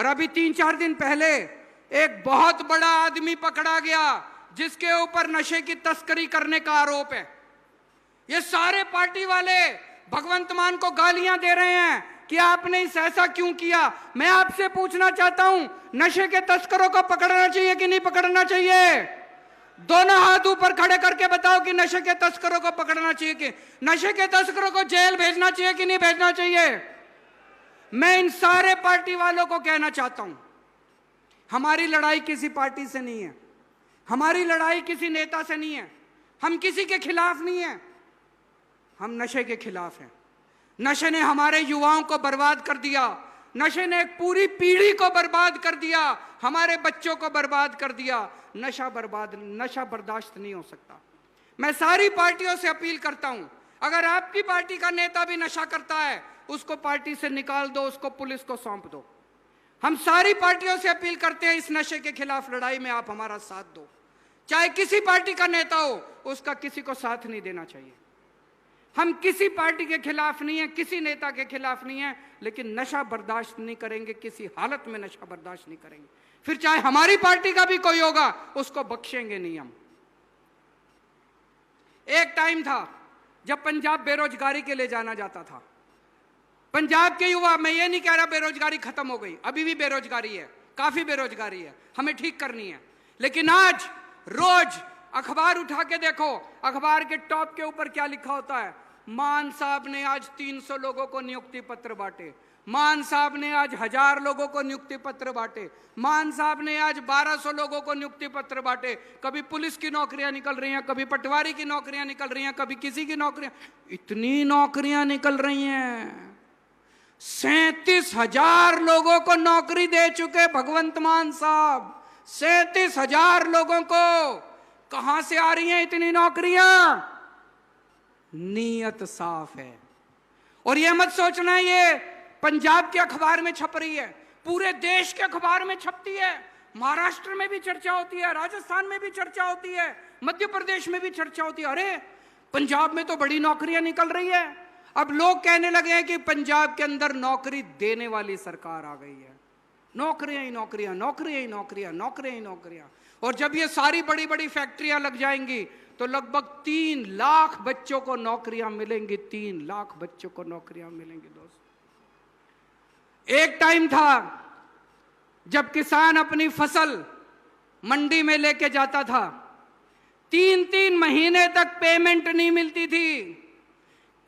और अभी 3-4 दिन पहले एक बहुत बड़ा आदमी पकड़ा गया जिसके ऊपर नशे की तस्करी करने का आरोप है। ये सारे पार्टी वाले भगवंत मान को गालियां दे रहे हैं कि आपने इस ऐसा क्यों किया। मैं आपसे पूछना चाहता हूं, नशे के तस्करों को पकड़ना चाहिए कि नहीं पकड़ना चाहिए? दोनों हाथ ऊपर खड़े करके बताओ कि नशे के तस्करों को पकड़ना चाहिए कि नशे के तस्करों को जेल भेजना चाहिए कि नहीं भेजना चाहिए? मैं इन सारे पार्टी वालों को कहना चाहता हूं, हमारी लड़ाई किसी पार्टी से नहीं है, हमारी लड़ाई किसी नेता से नहीं है, हम किसी के खिलाफ नहीं है, हम नशे के खिलाफ हैं। नशे ने हमारे युवाओं को बर्बाद कर दिया, नशे ने एक पूरी पीढ़ी को बर्बाद कर दिया, हमारे बच्चों को बर्बाद कर दिया। नशा बर्दाश्त नहीं हो सकता। मैं सारी पार्टियों से अपील करता हूं, अगर आपकी पार्टी का नेता भी नशा करता है उसको पार्टी से निकाल दो, उसको पुलिस को सौंप दो। हम सारी पार्टियों से अपील करते हैं, इस नशे के खिलाफ लड़ाई में आप हमारा साथ दो। चाहे किसी पार्टी का नेता हो, उसका किसी को साथ नहीं देना चाहिए। हम किसी पार्टी के खिलाफ नहीं है, किसी नेता के खिलाफ नहीं है, लेकिन नशा बर्दाश्त नहीं करेंगे, किसी हालत में नशा बर्दाश्त नहीं करेंगे। फिर चाहे हमारी पार्टी का भी कोई होगा, उसको बख्शेंगे नहीं हम। एक टाइम था जब पंजाब बेरोजगारी के लिए जाना जाता था। पंजाब के युवा, मैं ये नहीं कह रहा बेरोजगारी खत्म हो गई, अभी भी बेरोजगारी है, काफी बेरोजगारी है, हमें ठीक करनी है। लेकिन आज रोज अखबार उठा के देखो, अखबार के टॉप के ऊपर क्या लिखा होता है? मान साहब ने आज 300 लोगों को नियुक्ति पत्र बांटे, मान साहब ने आज 1000 लोगों को नियुक्ति पत्र बांटे, मान साहब ने आज 1200 लोगों को नियुक्ति पत्र बांटे। कभी पुलिस की नौकरियां निकल रही हैं, कभी पटवारी की नौकरियां निकल रही हैं, कभी किसी की नौकरियां, इतनी नौकरियां निकल रही हैं। 37,000 लोगों को नौकरी दे चुके भगवंत मान साहब, 37,000 लोगों को। कहां से आ रही हैं इतनी नौकरियां? नीयत साफ है। और यह मत सोचना ये पंजाब के अखबार में छप रही है, पूरे देश के अखबार में छपती है। महाराष्ट्र में भी चर्चा होती है, राजस्थान में भी चर्चा होती है, मध्य प्रदेश में भी चर्चा होती है। अरे पंजाब में तो बड़ी नौकरियां निकल रही है। अब लोग कहने लगे हैं कि पंजाब के अंदर नौकरी देने वाली सरकार आ गई है। नौकरियां ही नौकरियां, नौकरियां ही नौकरियां, नौकरियां ही नौकरियां। और जब ये सारी बड़ी बड़ी फैक्ट्रियां लग जाएंगी तो लगभग 3 लाख बच्चों को नौकरियां मिलेंगी, 3 लाख बच्चों को नौकरियां मिलेंगी। दोस्त, एक टाइम था जब किसान अपनी फसल मंडी में लेके जाता था, 3-3 महीने तक पेमेंट नहीं मिलती थी।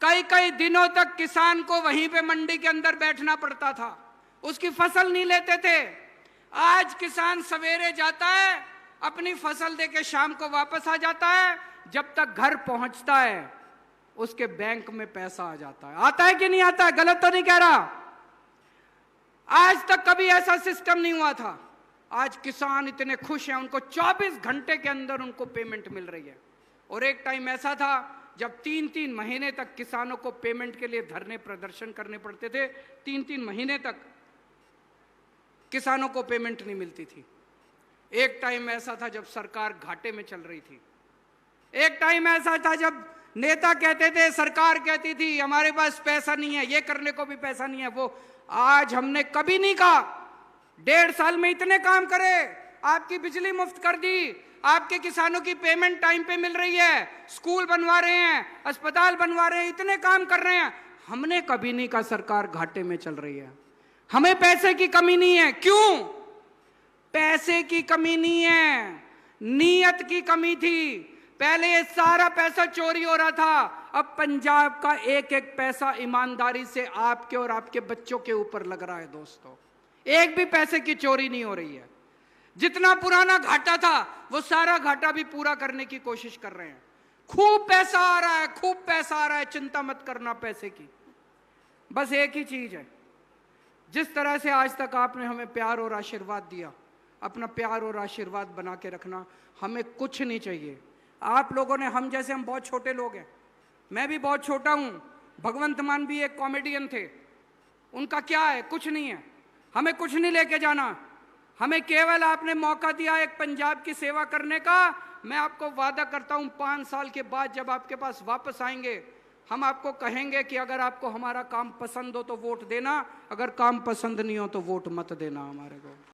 कई कई दिनों तक किसान को वहीं पे मंडी के अंदर बैठना पड़ता था, उसकी फसल नहीं लेते थे। आज किसान सवेरे जाता है, अपनी फसल देके शाम को वापस आ जाता है, जब तक घर पहुंचता है उसके बैंक में पैसा आ जाता है। आता है कि नहीं आता है? गलत तो नहीं कह रहा? आज तक कभी ऐसा सिस्टम नहीं हुआ था। आज किसान इतने खुश हैं, उनको 24 घंटे के अंदर उनको पेमेंट मिल रही है। और एक टाइम ऐसा था जब 3-3 महीने तक किसानों को पेमेंट के लिए धरने प्रदर्शन करने पड़ते थे। 3-3 महीने तक किसानों को पेमेंट नहीं मिलती थी। एक टाइम ऐसा था जब सरकार घाटे में चल रही थी। एक टाइम ऐसा था जब नेता कहते थे, सरकार कहती थी हमारे पास पैसा नहीं है, ये करने को भी पैसा नहीं है, वो। आज हमने कभी नहीं कहा 1.5 साल में इतने काम करे, आपकी बिजली मुफ्त कर दी, आपके किसानों की पेमेंट टाइम पे मिल रही है, स्कूल बनवा रहे हैं, अस्पताल बनवा रहे हैं, इतने काम कर रहे हैं। हमने कभी नहीं कहा सरकार घाटे में चल रही है, हमें पैसे की कमी नहीं है। क्यों? पैसे की कमी नहीं है, नीयत की कमी थी। पहले ये सारा पैसा चोरी हो रहा था, अब पंजाब का एक एक पैसा ईमानदारी से आपके और आपके बच्चों के ऊपर लग रहा है। दोस्तों, एक भी पैसे की चोरी नहीं हो रही है। जितना पुराना घाटा था वो सारा घाटा भी पूरा करने की कोशिश कर रहे हैं। खूब पैसा आ रहा है, खूब पैसा आ रहा है, चिंता मत करना पैसे की। बस एक ही चीज है, जिस तरह से आज तक आपने हमें प्यार और आशीर्वाद दिया, अपना प्यार और आशीर्वाद बना के रखना। हमें कुछ नहीं चाहिए आप लोगों ने। हम जैसे, हम बहुत छोटे लोग हैं, मैं भी बहुत छोटा हूं, भगवंत मान भी एक कॉमेडियन थे, उनका क्या है? कुछ नहीं है। हमें कुछ नहीं लेके जाना, हमें केवल आपने मौका दिया एक पंजाब की सेवा करने का। मैं आपको वादा करता हूं 5 साल के बाद जब आपके पास वापस आएंगे, हम आपको कहेंगे कि अगर आपको हमारा काम पसंद हो तो वोट देना, अगर काम पसंद नहीं हो तो वोट मत देना हमारे को।